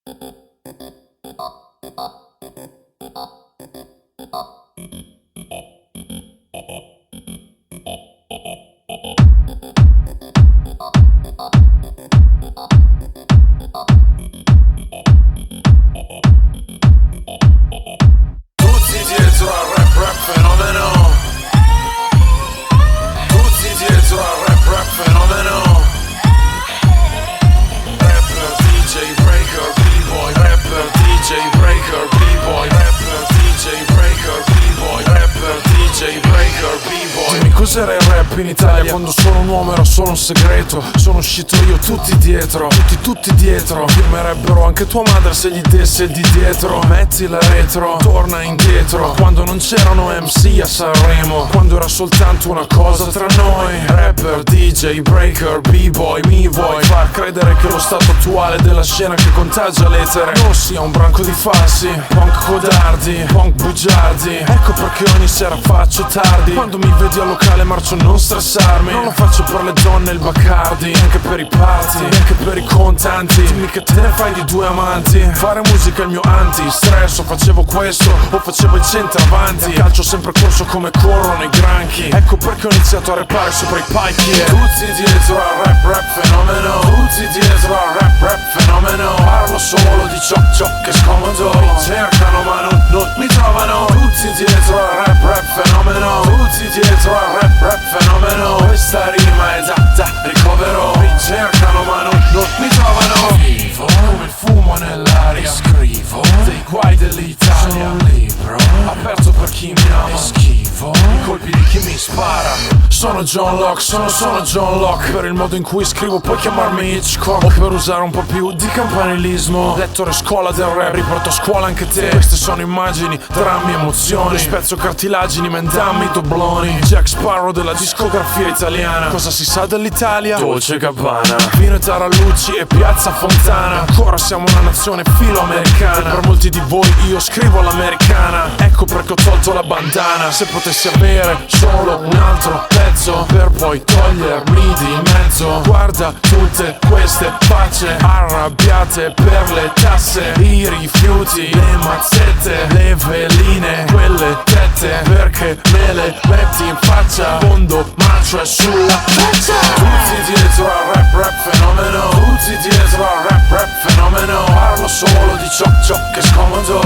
Tutti dietro al rap fenomeno. Tutti dietro al rap fenomeno. Rapper, DJ, breaker, b-boy. Rapper, DJ, breaker, b-boy. Rapper, DJ, breaker, b-boy. Rapper, DJ, breaker, b-boy. Dimmi cos'era il rap in Italia quando sono un uomo era solo un segreto. Sono uscito io tutti dietro, tutti dietro. Firmerebbero anche tua madre se gli desse il di dietro. Metti la retro, torna indietro. Quando non c'erano MC a Sanremo, quando era soltanto una cosa tra noi. Rapper, DJ, breaker, b-boy. Mi vuoi far credere che lo stato attuale della scena che contagia l'etere non sia un branco di falsi, punk codardi, punk bugiardi. Ecco perché ogni sera faccio tardi. Quando mi vedi al locale marcio non stressarmi. Non lo faccio per le donne e il Bacardi, neanche per i party, neanche per i contanti. Dimmi che te ne fai di due amanti. Fare musica è il mio anti-stress. O facevo questo o facevo il centravanti. A calcio sempre corso come corrono i granchi. Ecco perché ho iniziato a rappare sopra i palchi. Tutti dietro al rap fenomeno. Tutti dietro al rap fenomeno. Parlo solo di ciò che è scomodo. Mi cercano ma non mi trovano. Tutti dietro al rap fenomeno. Tutti dietro al rap fenomeno. Questa rima è da ricovero. Mi cercano ma non mi trovano. Vivo come il fumo nell'aria. Scrivo dei guai dell'Italia. Sono un libro aperto per chi mi ama. Schivo i colpi di chi mi spara. Sono John Locke, sono John Locke. Per il modo in cui scrivo puoi chiamarmi Hitchcock. O per usare un po' più di campanilismo. Lettore scuola del rap, riporto a scuola anche te. Queste sono immagini, drammi, emozioni. Spezzo cartilagini, mendammi, dobloni. Jack Sparrow della discografia italiana. Cosa si sa dell'Italia? Dolce Gabbana, Vino e Tarallucci e Piazza Fontana. Ancora siamo una nazione filoamericana. E per molti di voi io scrivo all'americana. Ecco perché ho tolto la bandana. Se potessi avere solo un altro pezzo per poi togliermi di mezzo. Guarda tutte queste facce arrabbiate per le tasse, i rifiuti, le mazzette, le veline, quelle tette. Perché me le metti in faccia? Fondo marcio è sulla faccia. Tutti dietro al rap fenomeno. Tutti dietro al rap fenomeno. Parlo solo di ciò che è scomodo.